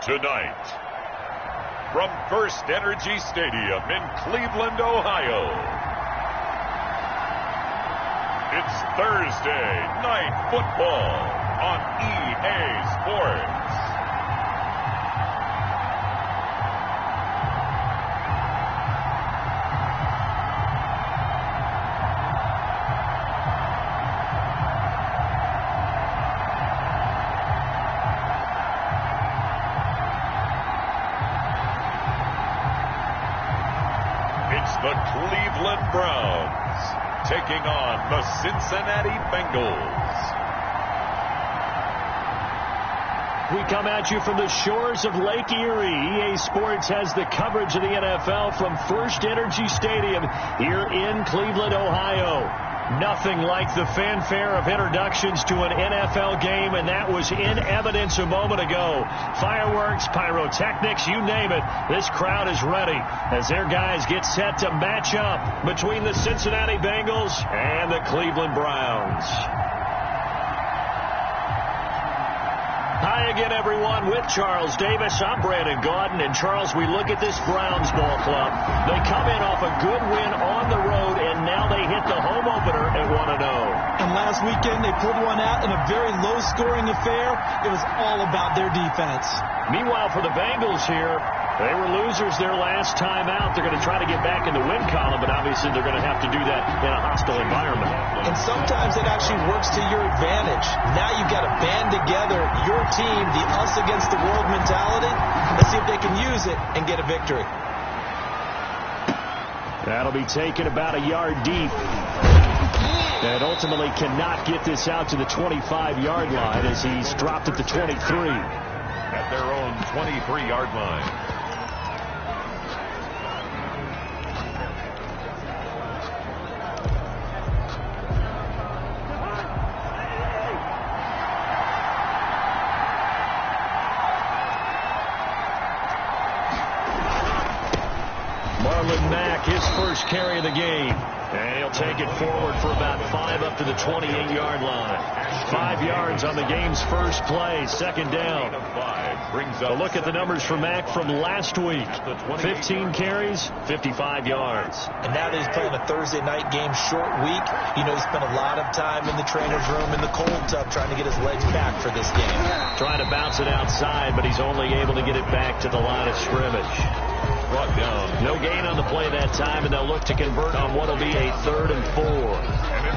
Tonight, from First Energy Stadium in Cleveland, Ohio, it's Thursday Night Football on EA Sports. The Cleveland Browns taking on the Cincinnati Bengals. We come at you from the shores of Lake Erie. EA Sports has the coverage of the NFL from First Energy Stadium here in Cleveland, Ohio. Nothing like the fanfare of introductions to an NFL game, and that was in evidence a moment ago. Fireworks, pyrotechnics, you name it. This crowd is ready as their guys get set to match up between the Cincinnati Bengals and the Cleveland Browns. Hi again, everyone. With Charles Davis, I'm Brandon Gaudin. And, Charles, we look at this Browns ball club. They come in off a good win on the road, and now they hit the home opener at 1-0. And last weekend, they pulled one out in a very low-scoring affair. It was all about their defense. Meanwhile, for the Bengals here, they were losers their last time out. They're going to try to get back in the win column, but obviously they're going to have to do that in a hostile environment. And sometimes it actually works to your advantage. Now you've got to band together your team, the us against the world mentality. Let's see if they can use it and get a victory. That'll be taken about a yard deep. And ultimately cannot get this out to the 25-yard line as he's dropped at the 23. At their own 23-yard line. His first carry of the game. And he'll take it forward for about 5 up to the 28-yard line. 5 yards on the game's first play. Second down. A look at the numbers for Mack from last week. 15 carries, 55 yards. And now that he's playing a Thursday night game, short week, you know he spent a lot of time in the trainer's room in the cold tub trying to get his legs back for this game. Trying to bounce it outside, but he's only able to get it back to the line of scrimmage. Brought down. No gain on the play that time, and they'll look to convert on what will be a 3rd and 4.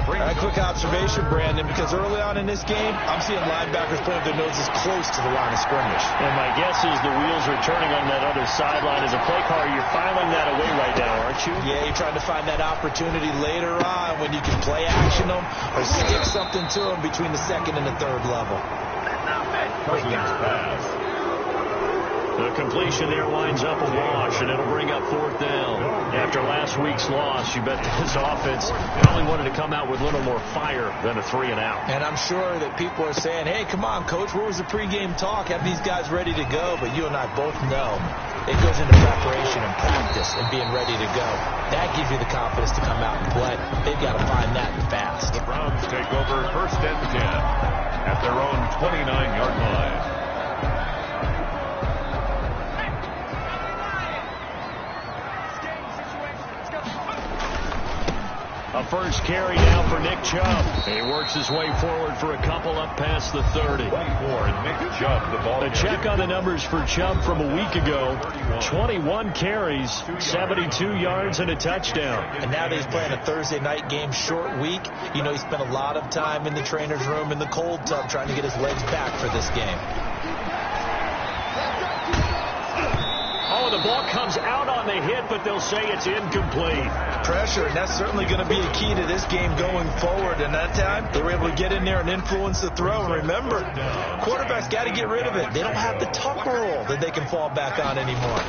A quick observation, Brandon, because early on in this game, I'm seeing linebackers putting their noses close to the line of scrimmage. And my guess is the wheels are turning on that other sideline. As a play caller, you're filing that away right now, aren't you? Yeah, you're trying to find that opportunity later on when you can play action them or stick something to them between the 2nd and the 3rd level. Pass. The completion there winds up a wash, and it'll bring up 4th down. After last week's loss, you bet this offense probably wanted to come out with a little more fire than a 3-and-out. And I'm sure that people are saying, hey, come on, Coach, where was the pregame talk? Have these guys ready to go? But you and I both know it goes into preparation and practice and being ready to go. That gives you the confidence to come out and play. They've got to find that fast. The Browns take over 1st and 10 at their own 29-yard line. A first carry now for Nick Chubb. He works his way forward for a couple up past the 30. Nick Chubb, the ball. A check on the numbers for Chubb from a week ago. 21 carries, 72 yards, and a touchdown. And now that he's playing a Thursday night game, short week, you know he spent a lot of time in the trainer's room in the cold tub trying to get his legs back for this game. Oh, the ball comes out on the hit, but they'll say it's incomplete. Pressure, and that's certainly going to be a key to this game going forward. And that time, they were able to get in there and influence the throw. And remember, quarterbacks got to get rid of it. They don't have the tuck rule that they can fall back on anymore.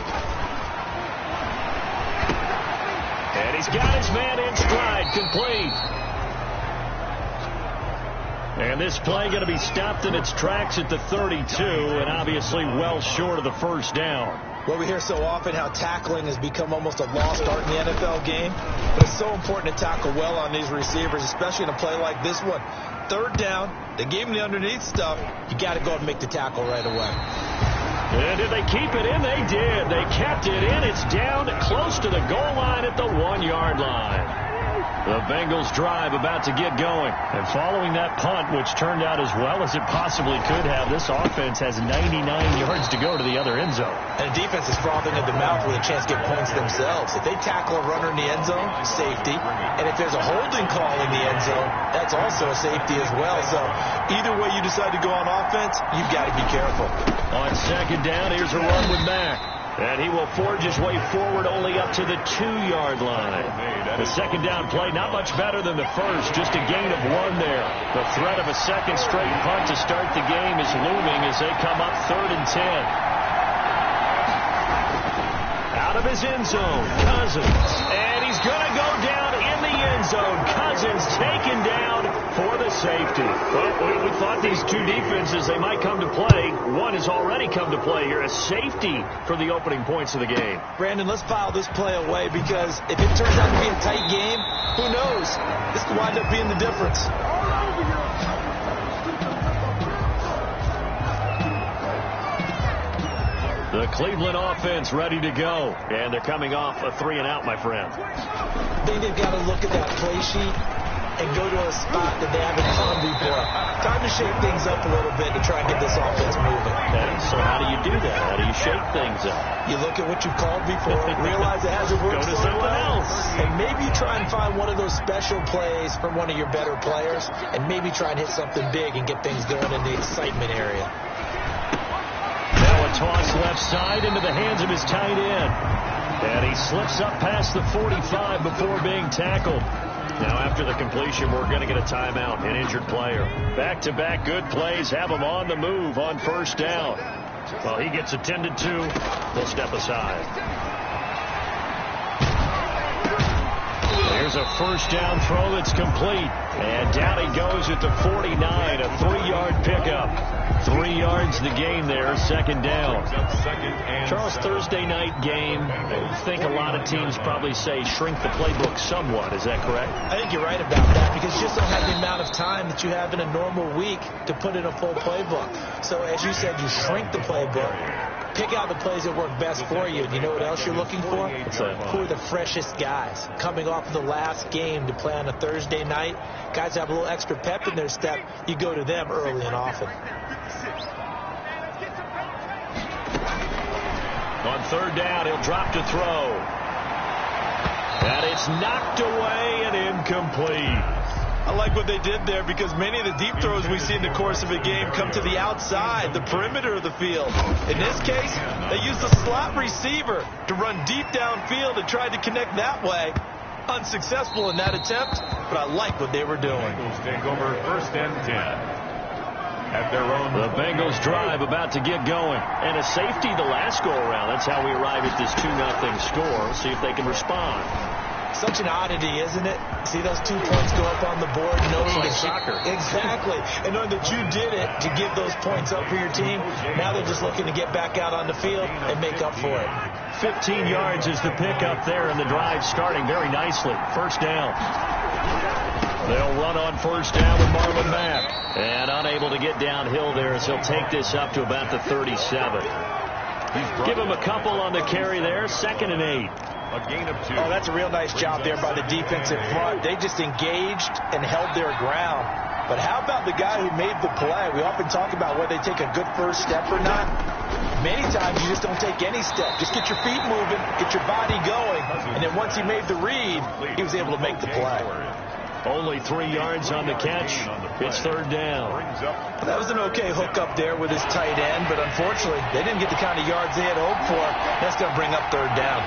And he's got his man in stride, complete. And this play going to be stopped in its tracks at the 32, and obviously well short of the 1st down. Well, we hear so often how tackling has become almost a lost art in the NFL game. But it's so important to tackle well on these receivers, especially in a play like this one. 3rd down, they gave him the underneath stuff. You got to go and make the tackle right away. And did they keep it in? They did. They kept it in. It's down close to the goal line at the 1-yard line. The Bengals drive about to get going. And following that punt, which turned out as well as it possibly could have, this offense has 99 yards to go to the other end zone. And the defense is frothing at the mouth with a chance to get points themselves. If they tackle a runner in the end zone, safety. And if there's a holding call in the end zone, that's also a safety as well. So either way you decide to go on offense, you've got to be careful. On second down, here's a run with Mack. And he will forge his way forward only up to the 2-yard line. The second down play, not much better than the first, just a gain of 1 there. The threat of a second straight punt to start the game is looming as they come up 3rd and 10. Out of his end zone, Cousins. And he's going to go down in the end zone. Cousins taken down for the safety. Well, we thought these two defenses, they might come to play. One has already come to play here. A safety for the opening points of the game. Brandon, let's file this play away because if it turns out to be a tight game, who knows? This could wind up being the difference. The Cleveland offense ready to go. And they're coming off a 3-and-out, my friend. I think they've got to look at that play sheet and go to a spot that they haven't found before. Time to shake things up a little bit to try and get this offense moving. And so how do you do that? How do you shake things up? You look at what you've called before, realize it hasn't worked Go to so someone well, else. and maybe try and find one of those special plays from one of your better players, and maybe try and hit something big and get things going in the excitement area. Now a toss left side into the hands of his tight end. And he slips up past the 45 before being tackled. Now after the completion, we're going to get a timeout, an injured player. Back-to-back good plays have him on the move on first down. Well, he gets attended to. They'll step aside. Here's a first down throw that's complete. And down he goes at the 49, a 3-yard pickup. 3 yards the game there, second down. Charles, Thursday night game, I think a lot of teams probably say shrink the playbook somewhat. Is that correct? I think you're right about that because you just don't have the amount of time that you have in a normal week to put in a full playbook. So as you said, you shrink the playbook. Pick out the plays that work best for you. And you know what else you're looking for? Who are the freshest guys coming off of the last game to play on a Thursday night? Guys have a little extra pep in their step. You go to them early and often. On third down, he'll drop to throw. And it's knocked away and incomplete. I like what they did there because many of the deep throws we see in the course of a game come to the outside, the perimeter of the field. In this case, they used a slot receiver to run deep downfield and tried to connect that way. Unsuccessful in that attempt, but I like what they were doing. Bengals take over 1st and 10. At their own. The Bengals drive about to get going. And a safety the last go-around. That's how we arrive at this 2-0 score. See if they can respond. Such an oddity, isn't it? See those 2 points go up on the board knowing like that soccer. Exactly. And knowing that you did it to give those points up for your team. Now they're just looking to get back out on the field and make up for it. 15 yards is the pickup there, and the drive starting very nicely. First down. They'll run on first down with Marlon Mack. And unable to get downhill there as he'll take this up to about the 37. Give him a couple on the carry there. 2nd and 8. A gain of 2. Oh, that's a real nice job there by the defensive front. They just engaged and held their ground. But how about the guy who made the play? We often talk about whether they take a good first step or not. Many times you just don't take any step. Just get your feet moving, get your body going. And then once he made the read, he was able to make the play. Only 3 yards on the catch. It's third down. That was an okay hook up there with his tight end, but unfortunately, they didn't get the kind of yards they had hoped for. That's going to bring up third down.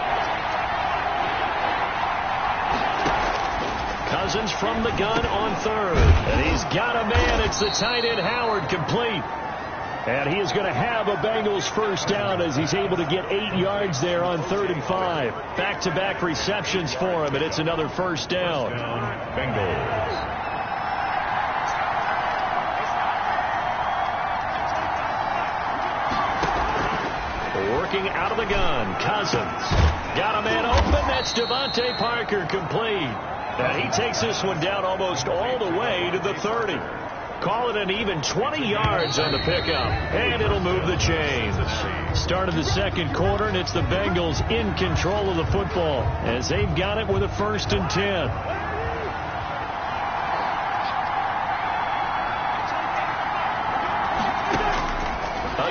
Cousins from the gun on third. And he's got a man. It's the tight end Howard, complete. And he is going to have a Bengals first down as he's able to get 8 yards there on 3rd and 5. Back-to-back receptions for him, and it's another first down. Bengals. Working out of the gun, Cousins. Got a man open. That's Devontae Parker, complete. And he takes this one down almost all the way to the 30. Call it an even 20 yards on the pickup, and it'll move the chains. Start of the second quarter, and it's the Bengals in control of the football as they've got it with a 1st and 10.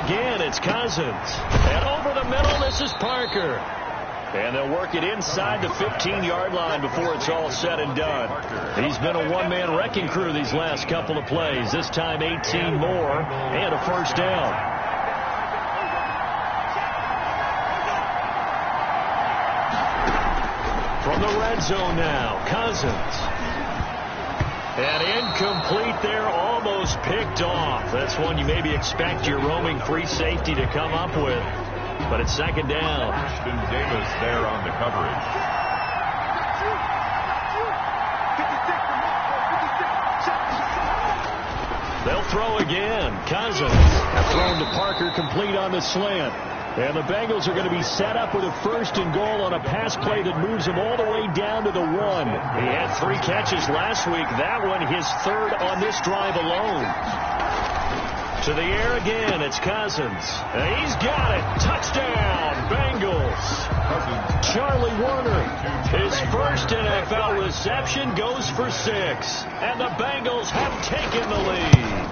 Again, it's Cousins. And over the middle, this is Parker. And they'll work it inside the 15-yard line before it's all said and done. He's been a one-man wrecking crew these last couple of plays. This time 18 more and a 1st down. From the red zone now, Cousins. And incomplete there, almost picked off. That's one you maybe expect your roaming free safety to come up with. But it's 2nd down. Ashton Davis there on the coverage. They'll throw again. Cousins thrown to Parker, complete on the slant. And the Bengals are going to be set up with a 1st and goal on a pass play that moves them all the way down to the 1. He had 3 catches last week. That one his 3rd on this drive alone. To the air again, it's Cousins. And he's got it. Touchdown, Bengals. Charlie Warner, his 1st NFL reception, goes for 6. And the Bengals have taken the lead.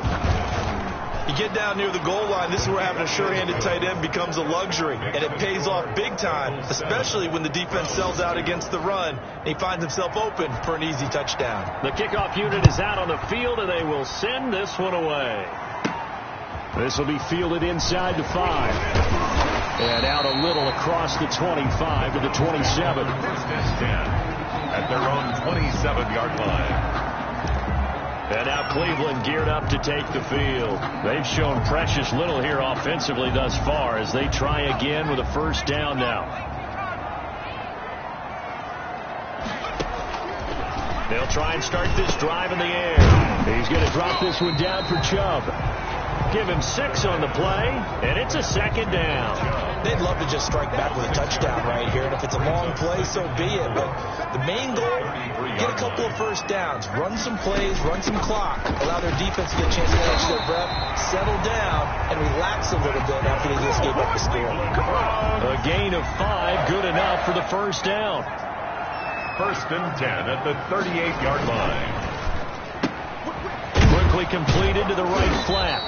You get down near the goal line, this is where having a sure-handed tight end becomes a luxury, and it pays off big time, especially when the defense sells out against the run, and he finds himself open for an easy touchdown. The kickoff unit is out on the field, and they will send this one away. This will be fielded inside the 5. And out a little across the 25 to the 27. 1st and 10 at their own 27-yard line. And now Cleveland geared up to take the field. They've shown precious little here offensively thus far as they try again with a 1st down now. They'll try and start this drive in the air. He's going to drop this one down for Chubb. Give him 6 on the play, and it's a 2nd down. They'd love to just strike back with a touchdown right here, and if it's a long play, so be it. But the main goal, get a couple of 1st downs, run some plays, run some clock, allow their defense to get a chance to catch their breath, settle down, and relax a little bit after they just gave up the score. A gain of 5, good enough for the 1st down. 1st and 10 at the 38-yard line. Quickly completed to the right flat.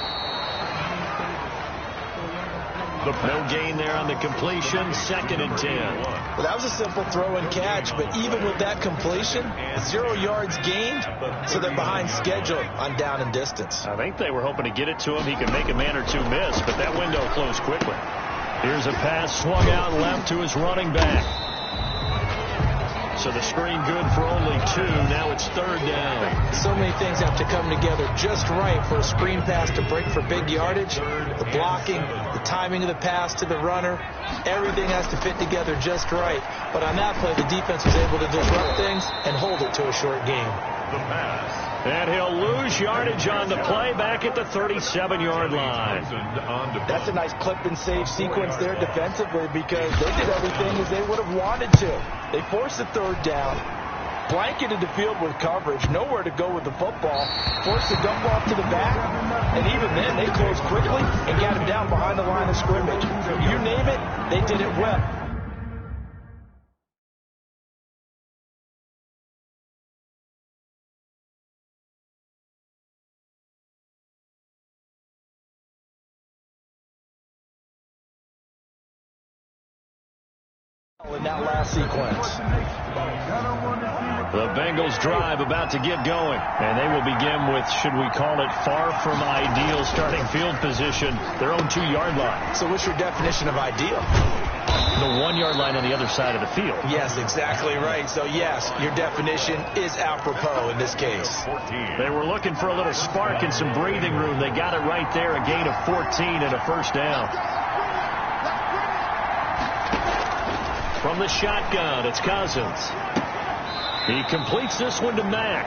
No gain there on the completion. 2nd and 10. Well, that was a simple throw and catch, but even with that completion, 0 yards gained, so they're behind schedule on down and distance. I think they were hoping to get it to him. He could make a man or 2 miss, but that window closed quickly. Here's a pass swung out left to his running back. So the screen good for only 2. Now it's 3rd down. So many things have to come together just right for a screen pass to break for big yardage. The blocking, the timing of the pass to the runner, everything has to fit together just right. But on that play, the defense was able to disrupt things and hold it to a short game. The pass. And he'll lose yardage on the play back at the 37-yard line. That's a nice clip and save sequence there defensively because they did everything as they would have wanted to. They forced the 3rd down, blanketed the field with coverage, nowhere to go with the football, forced the dump off to the back, and even then they closed quickly and got him down behind the line of scrimmage. You name it, they did it well. In that last sequence. The Bengals drive about to get going, and they will begin with, should we call it, far from ideal starting field position, their own 2-yard line. So what's your definition of ideal? The 1-yard line on the other side of the field. Yes, exactly right. So yes, your definition is apropos in this case. They were looking for a little spark and some breathing room. They got it right there, a gain of 14 and a 1st down. From the shotgun, it's Cousins. He completes this one to Mack.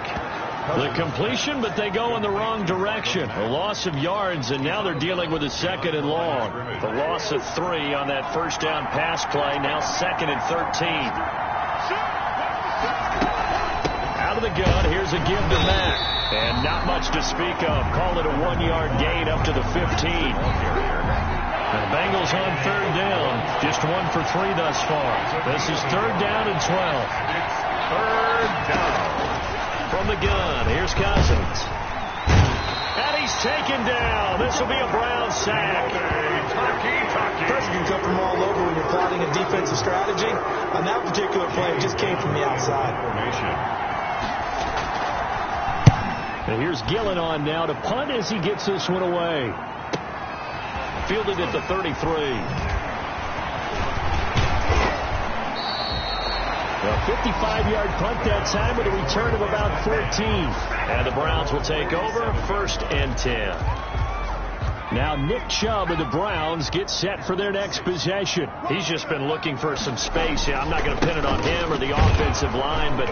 The completion, but they go in the wrong direction. A loss of yards, and now they're dealing with a 2nd and long. The loss of 3 on that 1st down pass play, now 2nd and 13. Out out of the gun. Here's a give to Mack. And not much to speak of. Call it a 1-yard gain up to the 15. The Bengals on third down. Just 1 for 3 thus far. This is third down and 12. It's third down. From the gun, here's Cousins. And he's taken down. This will be a Brown sack. Pressure can come from all over when you're plotting a defensive strategy. On that particular play, it just came from the outside. And here's Gillen on now to punt as he gets this one away. Fielded at the 33. A 55-yard punt that time with a return of about 14. And the Browns will take over, 1st and 10. Now Nick Chubb of the Browns gets set for their next possession. He's just been looking for some space. Yeah, I'm not going to pin it on him or the offensive line, but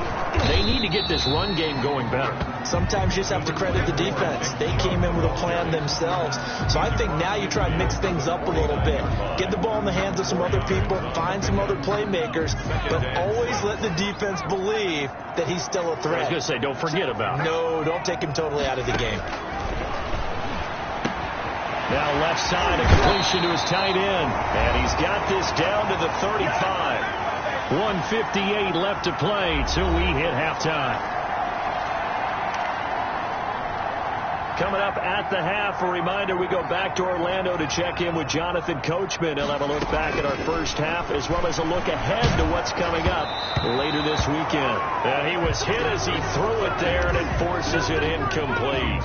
they need to get this run game going better. Sometimes you just have to credit the defense. They came in with a plan themselves. So I think now you try to mix things up a little bit. Get the ball in the hands of some other people, find some other playmakers, but always let the defense believe that he's still a threat. I was going to say, don't forget about it. No, don't take him totally out of the game. Now left side, a completion to his tight end. And he's got this down to the 35. 1:58 left to play till we hit halftime. Coming up at the half, a reminder, we go back to Orlando to check in with Jonathan Coachman. He'll have a look back at our first half as well as a look ahead to what's coming up later this weekend. He was hit as he threw it there, and it forces it incomplete.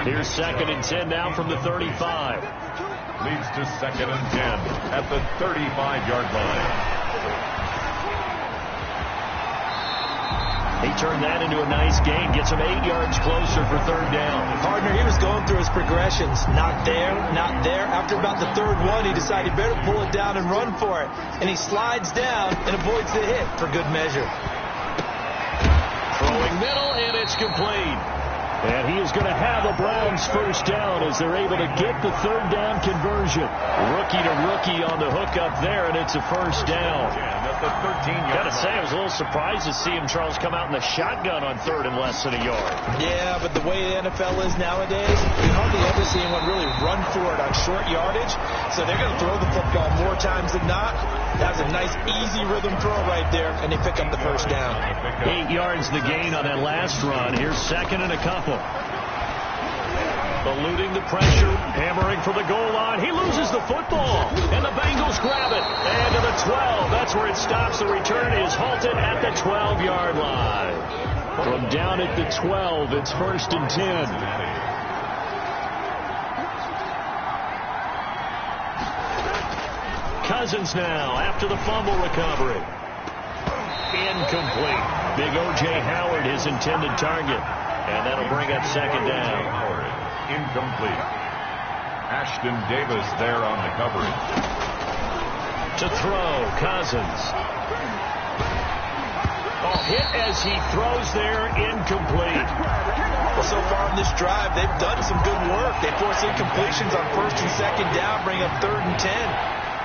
Here's 2nd and 10 now from the 35. Leads to 2nd and 10 at the 35-yard line. He turned that into a nice gain, gets him 8 yards closer for third down. Partner, he was going through his progressions. Not there, not there. After about the third one, he decided he better pull it down and run for it. And he slides down and avoids the hit for good measure. Throwing middle, and it's complete. And he is going to have a Browns first down as they're able to get the third down conversion. Rookie to rookie on the hook up there, and it's a first down. Got to say, I was a little surprised to see him, Charles, come out in the shotgun on third and less than a yard. Yeah, but the way the NFL is nowadays, you hardly ever see anyone really run for it on short yardage. So they're going to throw the football more times than not. That was a nice, easy rhythm throw right there, and they pick up the first down. 8 yards the gain on that last run. Here's 2nd and a couple. Eluding the pressure, hammering for the goal line. He loses the football, and the Bengals grab it. And to the 12, that's where it stops. The return is halted at the 12-yard line. From down at the 12, it's 1st and 10. Cousins now after the fumble recovery. Incomplete. Big O.J. Howard, his intended target. And that'll bring up 2nd down. Incomplete. Ashton Davis there on the coverage. To throw, Cousins. Hit as he throws there, incomplete. Well, so far in this drive, they've done some good work. They force incompletions on 1st and 2nd down, bring up 3rd and 10.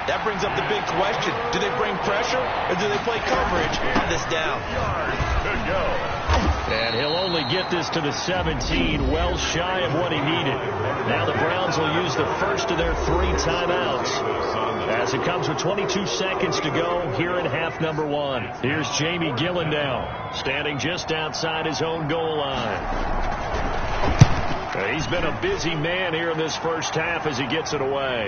That brings up the big question. Do they bring pressure or do they play coverage on this down? Good go. And he'll only get this to the 17, well shy of what he needed. Now the Browns will use the first of their 3 timeouts as it comes with 22 seconds to go here in half number 1. Here's Jamie Gillen now, standing just outside his own goal line. He's been a busy man here in this first half as he gets it away.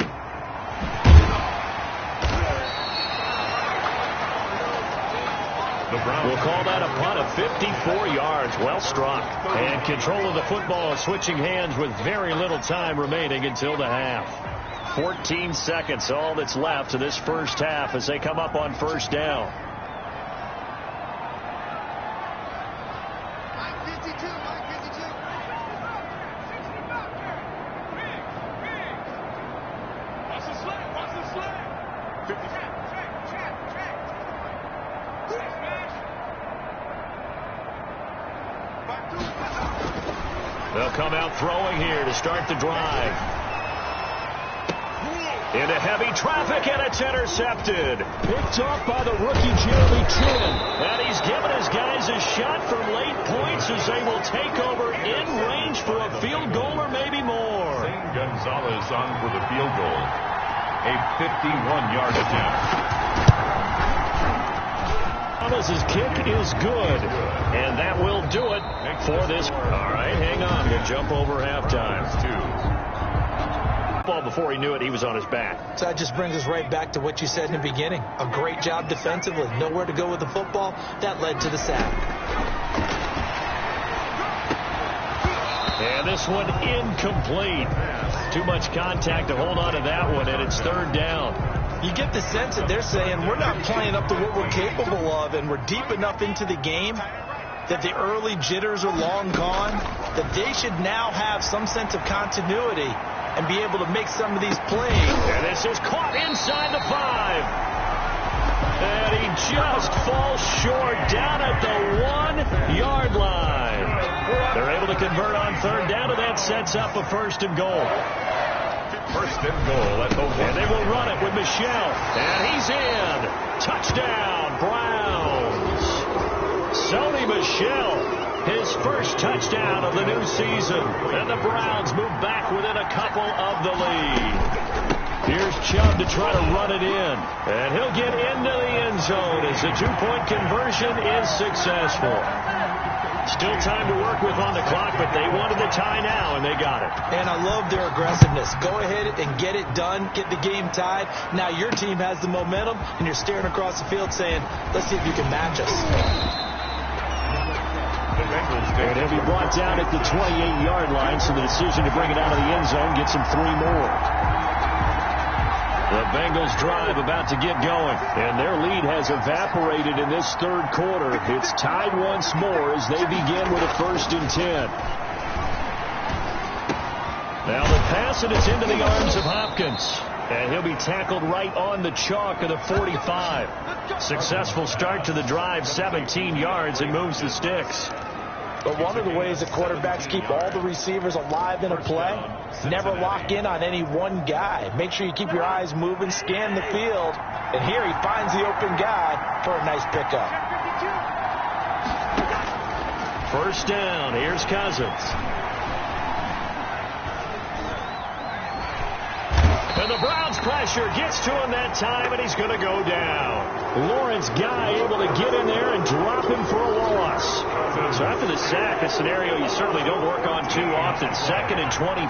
We'll call that a punt of 54 yards. Well struck. And control of the football switching hands with very little time remaining until the half. 14 seconds, all that's left to this first half as they come up on first down. They'll come out throwing here to start the drive. Into heavy traffic, and it's intercepted. Picked off by the rookie Jeremy Chin. And he's given his guys a shot from late point say will take over in range for a field goal or maybe more. Zane Gonzalez on for the field goal. A 51-yard attempt. Thomas's kick is good, and that will do it for this. All right, hang on. We'll jump over halftime. Ball before he knew it, he was on his back. So that just brings us right back to what you said in the beginning. A great job defensively. Nowhere to go with the football. That led to the sack. And this one incomplete. Too much contact to hold on to that one, and it's third down. You get the sense that they're saying we're not playing up to what we're capable of, and we're deep enough into the game that the early jitters are long gone, that they should now have some sense of continuity and be able to make some of these plays. And this is caught inside the 5. And he just falls short down at the 1-yard line. They're able to convert on third down, and that sets up a first and goal. First and goal at the 1. And they will run it with Michel. And he's in. Touchdown, Browns. Sony Michel, his first touchdown of the new season. And the Browns move back within a couple of the lead. Here's Chubb to try to run it in. And he'll get into the end zone as the two-point conversion is successful. Still time to work with on the clock, but they wanted the tie now, and they got it. And I love their aggressiveness. Go ahead and get it done, get the game tied. Now your team has the momentum, and you're staring across the field saying, let's see if you can match us. And he'll be brought down at the 28-yard line, so the decision to bring it out of the end zone gets him 3 more. The Bengals drive about to get going, and their lead has evaporated in this third quarter. It's tied once more as they begin with a 1st and 10. Now the pass, and it's into the arms of Hopkins. And he'll be tackled right on the chalk of the 45. Successful start to the drive, 17 yards, and moves the sticks. But one of the ways that quarterbacks keep all the receivers alive in a play, never lock in on any one guy. Make sure you keep your eyes moving, scan the field. And here he finds the open guy for a nice pickup. First down, here's Cousins. And the Browns pressure gets to him that time, and he's going to go down. Lawrence Guy able to get in there and drop him for a loss. So after the sack, a scenario you certainly don't work on too often. 2nd and 24.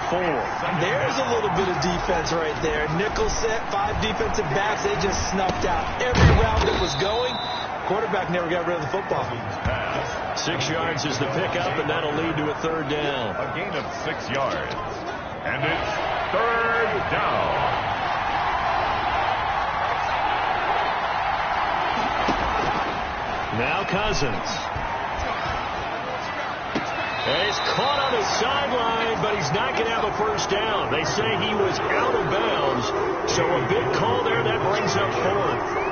There's a little bit of defense right there. Nickel set, 5 defensive backs. They just snuffed out every round that was going. Quarterback never got rid of the football. 6 yards is the pickup, and that'll lead to a third down. A gain of 6 yards. And it's third down. Now Cousins. And he's caught on the sideline, but he's not going to have a first down. They say he was out of bounds, so a big call there. That brings up 4th.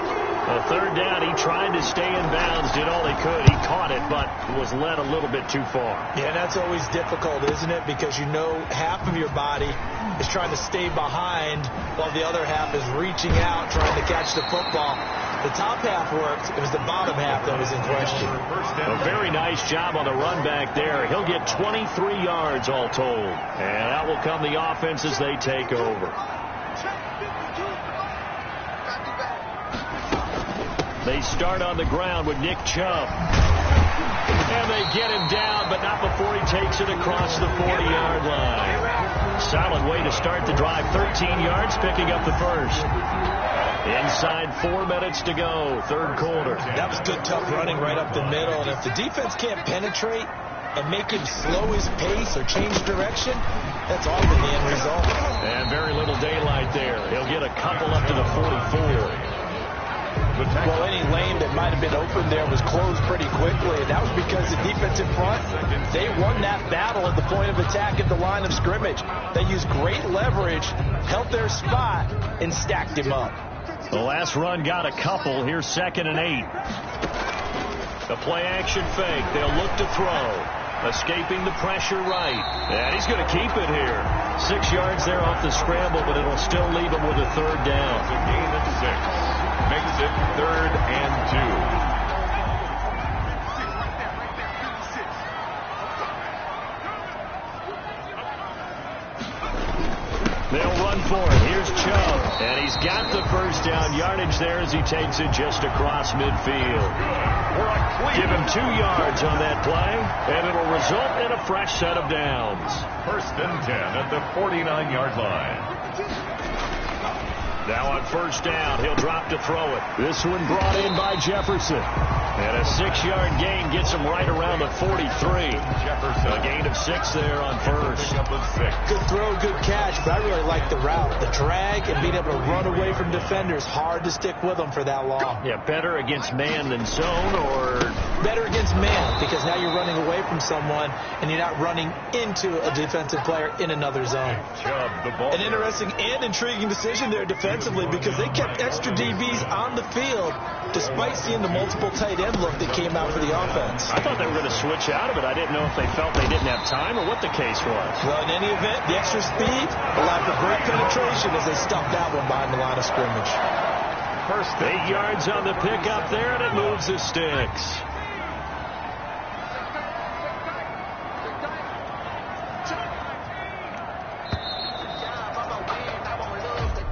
A third down, he tried to stay in bounds, did all he could. He caught it, but was led a little bit too far. Yeah, that's always difficult, isn't it? Because you know half of your body is trying to stay behind while the other half is reaching out, trying to catch the football. The top half worked. It was the bottom half that was in question. A very nice job on the run back there. He'll get 23 yards all told. And out will come the offense as they take over. They start on the ground with Nick Chubb. And they get him down, but not before he takes it across the 40-yard line. Solid way to start the drive. 13 yards, picking up the first. Inside 4 minutes to go, third quarter. That was good, tough running right up the middle. And if the defense can't penetrate and make him slow his pace or change direction, that's often the end result. And very little daylight there. He'll get a couple up to the 44. Well, any lane that might have been open there was closed pretty quickly, and that was because the defense in front, they won that battle at the point of attack at the line of scrimmage. They used great leverage, held their spot, and stacked him up. The last run got a couple. Here's 2nd and 8. The play-action fake. They'll look to throw. Escaping the pressure right. And he's going to keep it here. 6 yards there off the scramble, but it'll still leave him with a third down. It's a gain of 6. Makes it 3rd and 2. run for it. Here's Chubb. And he's got the first down yardage there as he takes it just across midfield. Give him 2 yards on that play, and it'll result in a fresh set of downs. First and 10 at the 49-yard line. Now on first down, he'll drop to throw it. This one brought in by Jefferson. And a 6-yard gain gets him right around the 43. Jefferson. A gain of 6 there on first. Good throw, good catch, but I really like the route. The drag and being able to run away from defenders. Hard to stick with them for that long. Yeah, better against man than zone, or better against man, because now you're running away from someone and you're not running into a defensive player in another zone. An interesting and intriguing decision there defensively, because they kept extra DBs on the field despite seeing the multiple tight end look that came out for the offense. I thought they were going to switch out of it. I didn't know if they felt they didn't have time or what the case was. Well, in any event, the extra speed allowed for great penetration as they stuffed that one behind the line of scrimmage. First 8 yards on the pickup there, and it moves the sticks.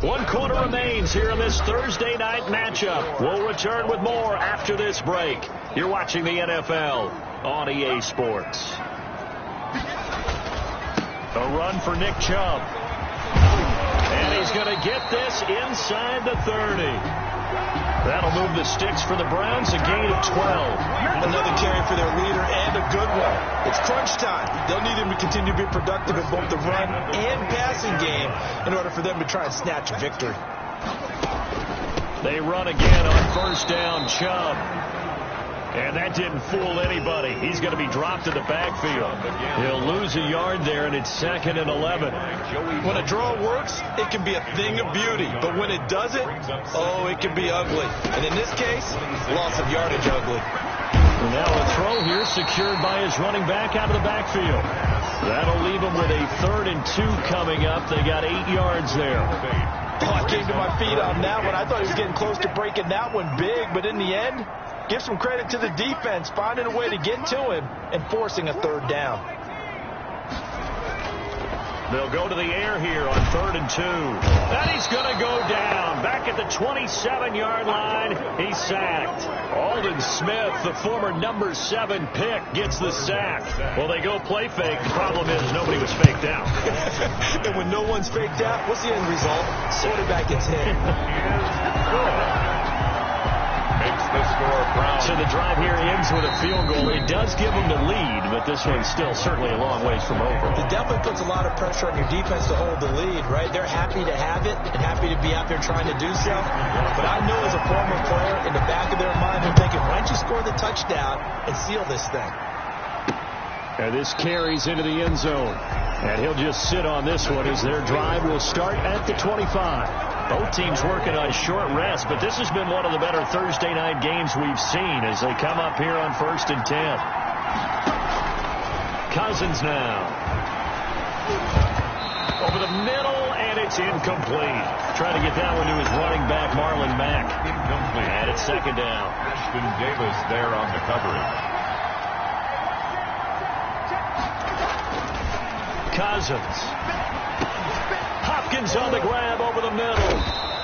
One quarter remains here in this Thursday night matchup. We'll return with more after this break. You're watching the NFL on EA Sports. A run for Nick Chubb. And he's going to get this inside the 30. That'll move the sticks for the Browns, a gain of 12. Another carry for their leader, and a good one. It's crunch time. They'll need him to continue to be productive in both the run and passing game in order for them to try and snatch a victory. They run again on first down, Chubb. And that didn't fool anybody. He's going to be dropped to the backfield. He'll lose a yard there, and it's 2nd and 11. When a draw works, it can be a thing of beauty. But when it doesn't, oh, it can be ugly. And in this case, loss of yardage ugly. And now a throw here secured by his running back out of the backfield. That'll leave him with a 3rd and 2 coming up. They got 8 yards there. Oh, I came to my feet on that one. I thought he was getting close to breaking that one big, but in the end, give some credit to the defense, finding a way to get to him and forcing a 3rd down. They'll go to the air here on 3rd and 2. And he's going to go down. Back at the 27-yard line, he's sacked. Alden Smith, the former number 7 pick, gets the sack. Well, they go play fake. The problem is nobody was faked out. And when no one's faked out, what's the end result? Quarterback gets hit. So the drive here ends with a field goal. It does give them the lead, but this one's still certainly a long ways from over. It definitely puts a lot of pressure on your defense to hold the lead, right? They're happy to have it and happy to be out there trying to do so. But I know as a former player, in the back of their mind, they're thinking, why don't you score the touchdown and seal this thing? And this carries into the end zone. And he'll just sit on this one as their drive will start at the 25. Both teams working on short rest, but this has been one of the better Thursday night games we've seen as they come up here on 1st and 10. Cousins now. Over the middle, and it's incomplete. Trying to get that one to his running back, Marlon Mack. Incomplete. And it's 2nd down. Ashton Davis there on the coverage. Cousins. Hopkins on the grab over the middle.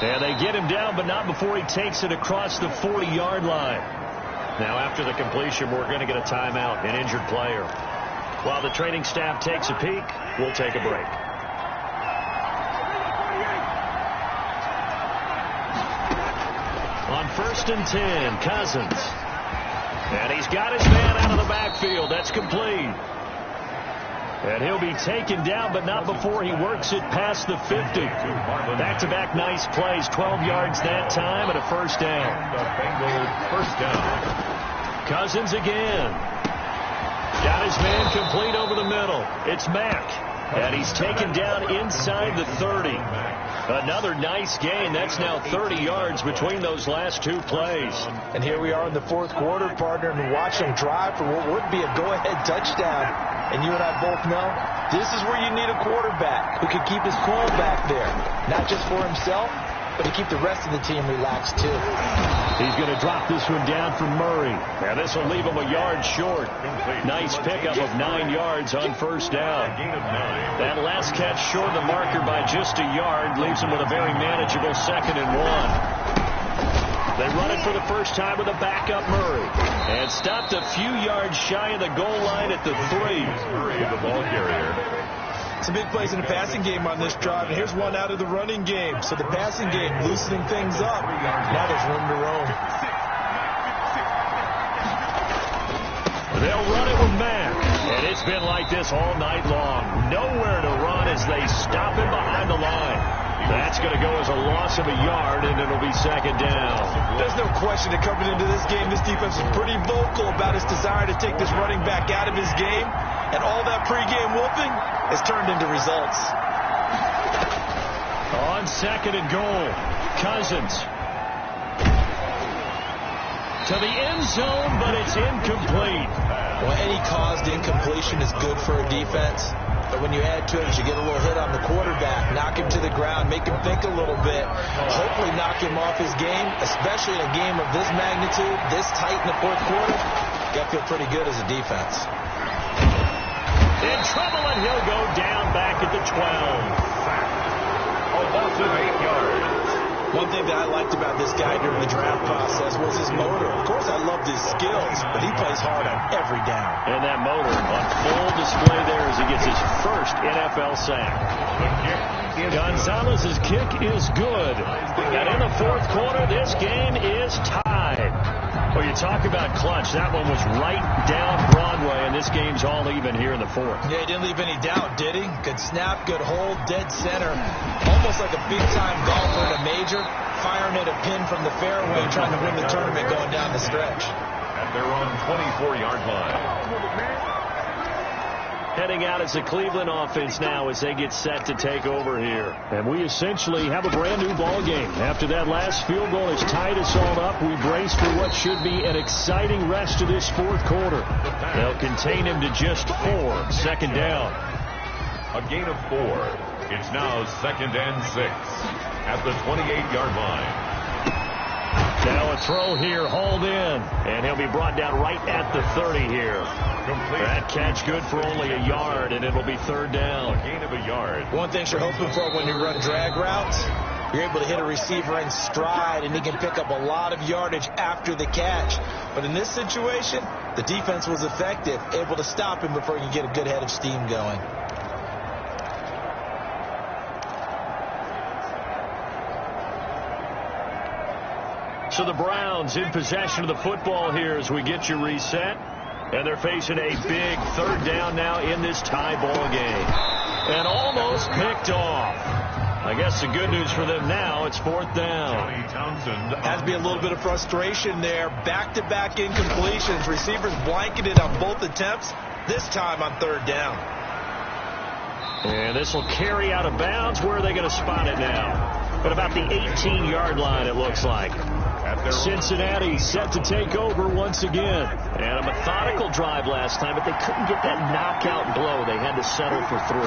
And they get him down, but not before he takes it across the 40-yard line. Now, after the completion, we're going to get a timeout, an injured player. While the training staff takes a peek, we'll take a break. On 1st and 10, Cousins. And he's got his man out of the backfield. That's complete. And he'll be taken down, but not before he works it past the 50. Back-to-back nice plays, 12 yards that time, and a 1st down. The Bengals 1st down. Cousins again. Got his man complete over the middle. It's Mack. And he's taken down inside the 30. Another nice gain. That's now 30 yards between those last 2 plays. And here we are in the 4th quarter, partner, and watch him drive for what would be a go-ahead touchdown. And you and I both know this is where you need a quarterback who can keep his cool back there, not just for himself, but to keep the rest of the team relaxed, too. He's going to drop this one down from Murray. And this will leave him a yard short. Nice pickup of 9 yards on first down. That last catch short of the marker by just a yard leaves him with a very manageable 2nd and 1. They run it for the first time with a backup Murray. And stopped a few yards shy of the goal line at the 3. Murray, the ball carrier. Some big plays in the passing game on this drive, and here's one out of the running game. So the passing game loosening things up. Now there's room to roam. They'll run it with Mack, and it's been like this all night long. Nowhere to run as they stop him behind the line. That's going to go as a loss of a yard, and it'll be 2nd down. There's no question that coming into this game, this defense is pretty vocal about its desire to take this running back out of his game, and all that pregame whooping has turned into results. On 2nd and goal, Cousins. To the end zone, but it's incomplete. Well, any caused incompletion is good for a defense. But when you add to it, you get a little hit on the quarterback, knock him to the ground, make him think a little bit, hopefully knock him off his game, especially in a game of this magnitude, this tight in the 4th quarter. You got to feel pretty good as a defense. In trouble, and he'll go down back at the 12. A loss of 8 yards. One thing that I liked about this guy during the draft process was his motor. Of course, I loved his skills, but he plays hard on every down. And that motor on full display there as he gets his first NFL sack. Gonzalez's kick is good. And in the 4th quarter, this game is tied. Well, you talk about clutch. That one was right down Broadway, and this game's all even here in the 4th. Yeah, he didn't leave any doubt, did he? Good snap, good hold, dead center. Almost like a big-time golfer in a major, firing at a pin from the fairway, trying to win the tournament going down the stretch. At their own 24-yard line. Heading out as the Cleveland offense now as they get set to take over here. And we essentially have a brand new ball game. After that last field goal has tied us all up, we brace for what should be an exciting rest of this 4th quarter. They'll contain him to just 4. 2nd down. A gain of 4. It's now 2nd and 6 at the 28-yard line. Now a throw here, hauled in, and he'll be brought down right at the 30 here. Complete. That catch good for only a yard, and it'll be 3rd down. A gain of a yard. One thing you're hoping for when you run drag routes, you're able to hit a receiver in stride, and he can pick up a lot of yardage after the catch. But in this situation, the defense was effective, able to stop him before he could get a good head of steam going. So the Browns in possession of the football here as we get you reset. And they're facing a big 3rd down now in this tie ball game. And almost picked off. I guess the good news for them now, it's 4th down. Has to be a little bit of frustration there. Back-to-back incompletions. Receivers blanketed on both attempts, this time on 3rd down. And this will carry out of bounds. Where are they going to spot it now? At about the 18-yard line, it looks like. Cincinnati set to take over once again. And a methodical drive last time, but they couldn't get that knockout blow. They had to settle for 3.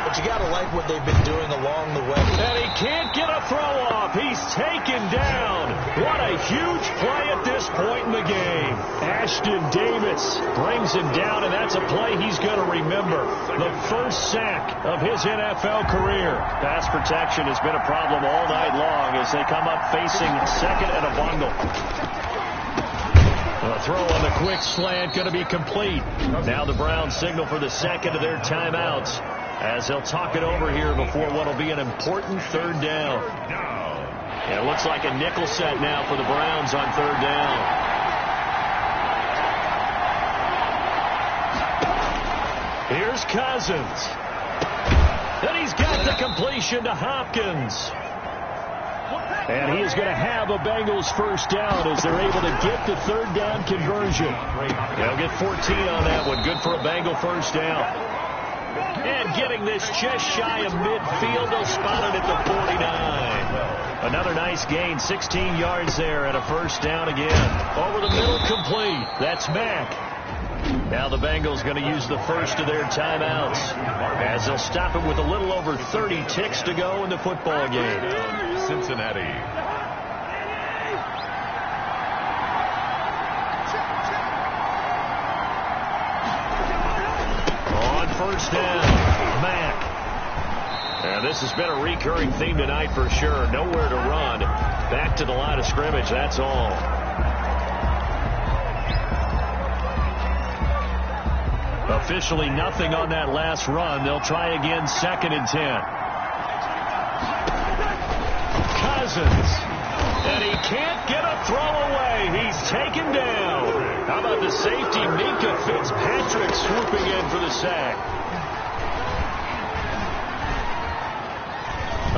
But you got to like what they've been doing along the way. And he can't get a throw off. He's taken down. What a huge play at this point in the game. Ashton Davis brings him down, and that's a play he's going to remember. The first sack of his NFL career. Pass protection has been a problem all night long as they come up facing 2nd and a bundle. A throw on the quick slant going to be complete. Now the Browns signal for the 2nd of their timeouts as they'll talk it over here before what will be an important 3rd down. And it looks like a nickel set now for the Browns on 3rd down. Here's Cousins. And he's got the completion to Hopkins. And he is going to have a Bengals 1st down as they're able to get the 3rd down conversion. They'll get 14 on that one. Good for a Bengal 1st down. And getting this just shy of midfield, they'll spot it at the 49. Another nice gain, 16 yards there and a 1st down again. Over the middle, complete. That's Mack. Now the Bengals going to use the first of their timeouts as they'll stop it with a little over 30 ticks to go in the football game. Cincinnati. On first down, Mack. And this has been a recurring theme tonight for sure. Nowhere to run. Back to the line of scrimmage, that's all. Officially nothing on that last run. They'll try again, 2nd and 10. Cousins. And he can't get a throw away. He's taken down. How about the safety, Minka Fitzpatrick, swooping in for the sack.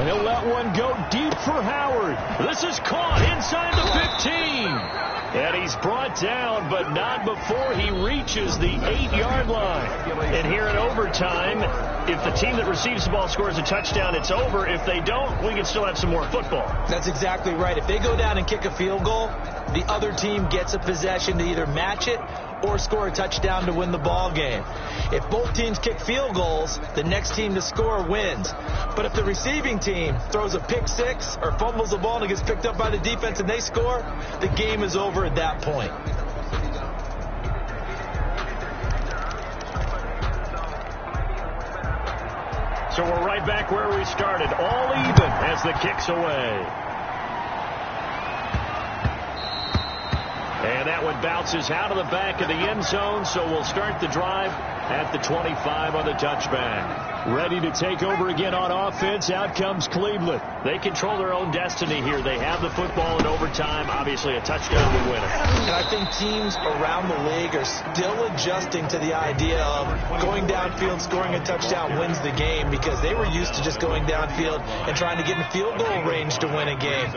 He'll let one go deep for Howard. This is caught inside the 15. And he's brought down, but not before he reaches the 8-yard line. And here in overtime, if the team that receives the ball scores a touchdown, it's over. If they don't, we can still have some more football. That's exactly right. If they go down and kick a field goal, the other team gets a possession to either match it or score a touchdown to win the ball game. If both teams kick field goals, the next team to score wins. But if the receiving team throws a pick six or fumbles the ball and it gets picked up by the defense and they score, the game is over at that point. So we're right back where we started, all even as the kick's away. And that one bounces out of the back of the end zone, so we'll start the drive at the 25 on the touchback. Ready to take over again on offense. Out comes Cleveland. They control their own destiny here. They have the football in overtime. Obviously, a touchdown would win it. And I think teams around the league are still adjusting to the idea of going downfield, scoring a touchdown wins the game, because they were used to just going downfield and trying to get in field goal range to win a game.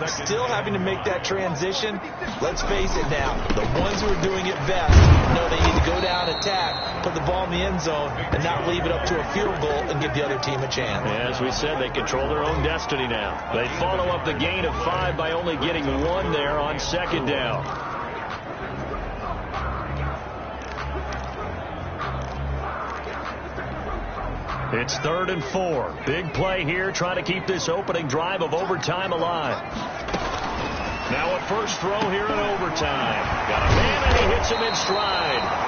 Still having to make that transition. Let's face it now, the ones who are doing it best know they need to go down, attack, put the ball in the end zone, and not leave it up to a field goal and give the other team a chance. As we said, they control their own destiny now. They follow up the gain of 5 by only getting 1 there on 2nd down. It's 3rd and 4. Big play here, trying to keep this opening drive of overtime alive. Now a first throw here in overtime. Got a man and he hits him in stride.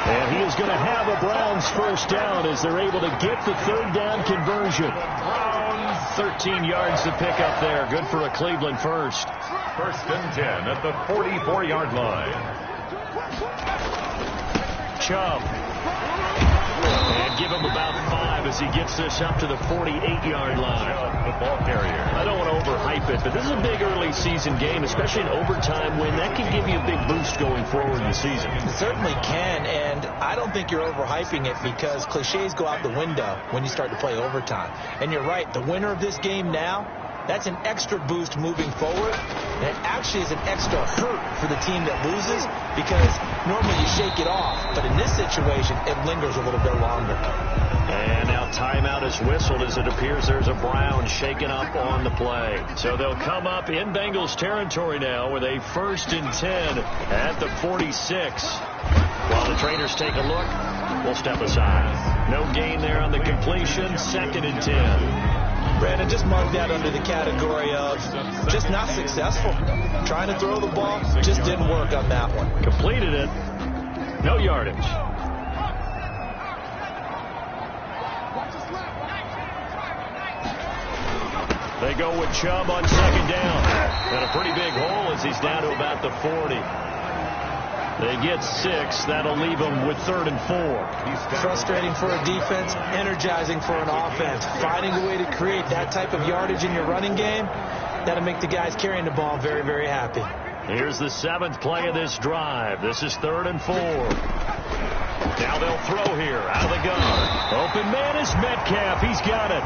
And he is going to have a Browns first down as they're able to get the 3rd down conversion. Browns 13 yards to pick up there. Good for a Cleveland first. 1st and 10 at the 44-yard line. Chubb. And give him about 5 as he gets this up to the 48-yard line. The ball carrier. I don't want to overhype it, but this is a big early season game, especially an overtime win. That can give you a big boost going forward in the season. It certainly can, and I don't think you're overhyping it, because cliches go out the window when you start to play overtime. And you're right, the winner of this game now, that's an extra boost moving forward, and it actually is an extra hurt for the team that loses, because normally you shake it off, but in this situation, it lingers a little bit longer. And now timeout is whistled as it appears there's a Brown shaken up on the play. So they'll come up in Bengals territory now with a 1st and 10 at the 46. While the trainers take a look, we'll step aside. No gain there on the completion, 2nd and 10. Brandon, just mark that under the category of just not successful. Trying to throw the ball, just didn't work on that one. Completed it. No yardage. They go with Chubb on 2nd down. And a pretty big hole as he's down to about the 40. They get 6. That'll leave them with 3rd and 4. Frustrating for a defense, energizing for an offense. Finding a way to create that type of yardage in your running game, that'll make the guys carrying the ball very, very happy. Here's the 7th play of this drive. This is 3rd and 4. Now they'll throw here out of the gun. Open man is Metcalf. He's got it.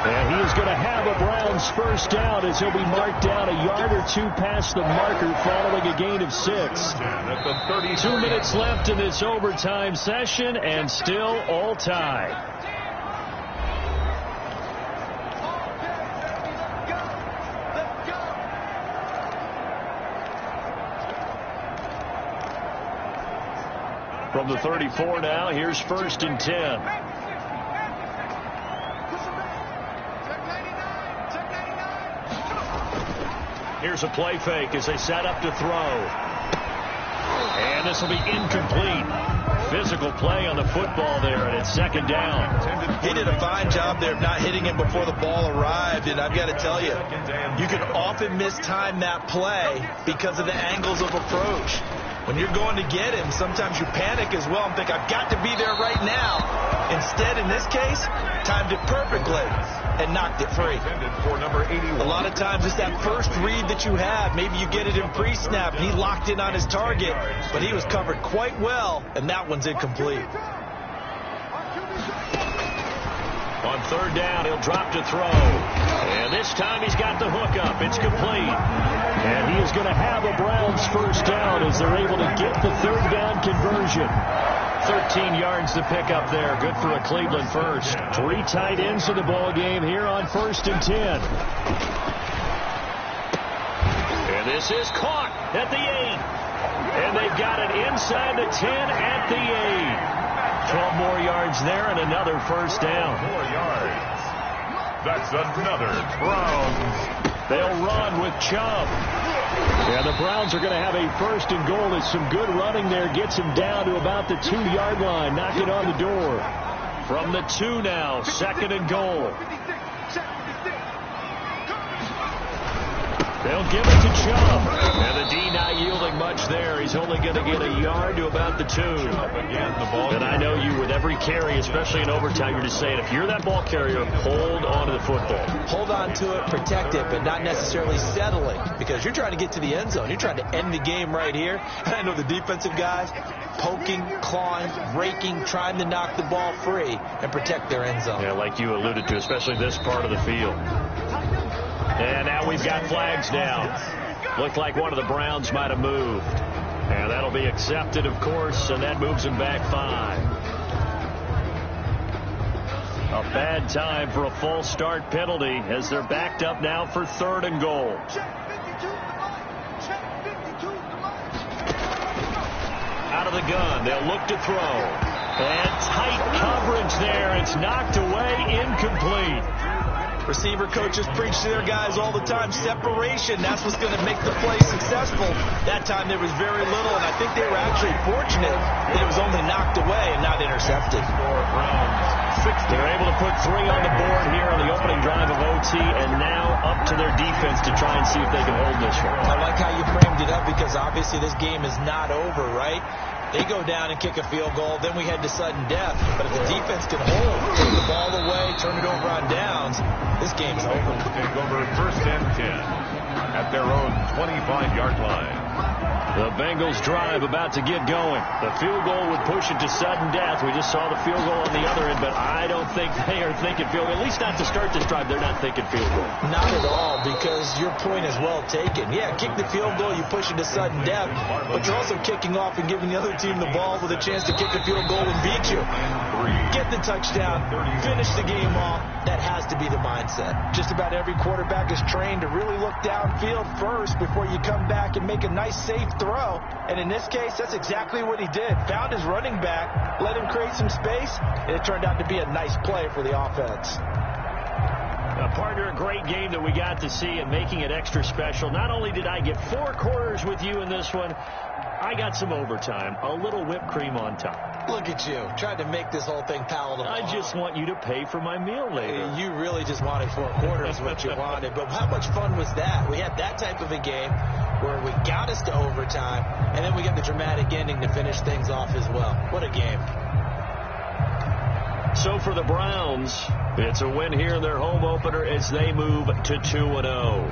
And he is going to have a Browns first down as he'll be marked down a yard or 2 past the marker following a gain of 6. 2 minutes left in this overtime session and still all tied. From the 34 now, here's 1st and 10. Here's a play fake as they set up to throw. And this will be incomplete. Physical play on the football there, and it's second down. He did a fine job there of not hitting him before the ball arrived, and I've got to tell you, you can often mistime that play because of the angles of approach. When you're going to get him, sometimes you panic as well and think, I've got to be there right now. Instead, in this case, timed it perfectly and knocked it free. A lot of times it's that first read that you have. Maybe you get it in pre-snap, and he locked in on his target, but he was covered quite well, and that one's incomplete. On third down, he'll drop to throw. And this time he's got the hook up. It's complete. And he is going to have a Browns first down as they're able to get the third down conversion. 13 yards to pick up there. Good for a Cleveland first. 3 tight ends in the ball game here on 1st and 10. And this is caught at the 8. And they've got it inside the 10 at the 8. 12 more yards there and another first down. 4 yards. That's another Browns. They'll run with Chubb. And the Browns are going to have a first and goal. There's some good running there. Gets him down to about the 2-yard line. Knocking on the door. From the 2 now. 2nd and goal. They'll give it to Chubb. And the D not yielding much there. He's only going to get a yard to about the 2. And I know you, with every carry, especially in overtime, you're just saying, if you're that ball carrier, hold on to the football. Hold on to it, protect it, but not necessarily settling, because you're trying to get to the end zone. You're trying to end the game right here. And I know the defensive guys poking, clawing, raking, trying to knock the ball free and protect their end zone. Yeah, like you alluded to, especially this part of the field. And now we've got flags down. Looked like one of the Browns might have moved. And that'll be accepted, of course, and that moves him back 5. A bad time for a false start penalty as they're backed up now for 3rd and goal. Out of the gun, they'll look to throw. And tight coverage there. It's knocked away, incomplete. Receiver coaches preach to their guys all the time. Separation, that's what's going to make the play successful. That time there was very little, and I think they were actually fortunate that it was only knocked away and not intercepted. They're able to put 3 on the board here on the opening drive of OT, and now up to their defense to try and see if they can hold this one. I like how you framed it up, because obviously this game is not over, right? They go down and kick a field goal, then we head to sudden death. But if the defense can hold, take the ball away, turn it over on downs, this game's over. Take over 1st and 10 at their own 25-yard line. The Bengals drive about to get going. The field goal would push it to sudden death. We just saw the field goal on the other end, but I don't think they are thinking field goal. At least not to start this drive. They're not thinking field goal. Not at all, because your point is well taken. Yeah, kick the field goal, you push it to sudden death, but you're also kicking off and giving the other team the ball with a chance to kick a field goal and beat you. Get the touchdown, finish the game off. That has to be the mindset. Just about every quarterback is trained to really look downfield first before you come back and make a nice, safe throw. And in this case, that's exactly what he did. Found his running back, let him create some space, and it turned out to be a nice play for the offense. Partner, a great game that we got to see, and making it extra special. Not only did I get 4 quarters with you in this one, I got some overtime, a little whipped cream on top. Look at you, trying to make this whole thing palatable. I just want you to pay for my meal later. You really just wanted 4 quarters, what you wanted. But how much fun was that? We had that type of a game where we got us to overtime, and then we got the dramatic ending to finish things off as well. What a game. So for the Browns, it's a win here in their home opener as they move to 2-0.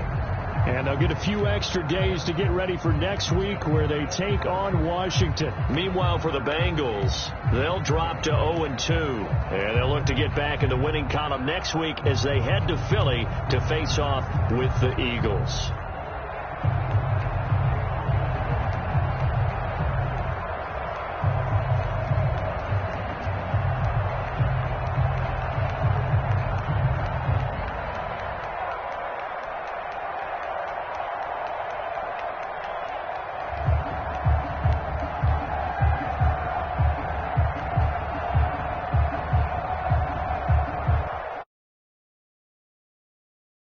And they'll get a few extra days to get ready for next week, where they take on Washington. Meanwhile, for the Bengals, they'll drop to 0-2. And they'll look to get back in the winning column next week as they head to Philly to face off with the Eagles.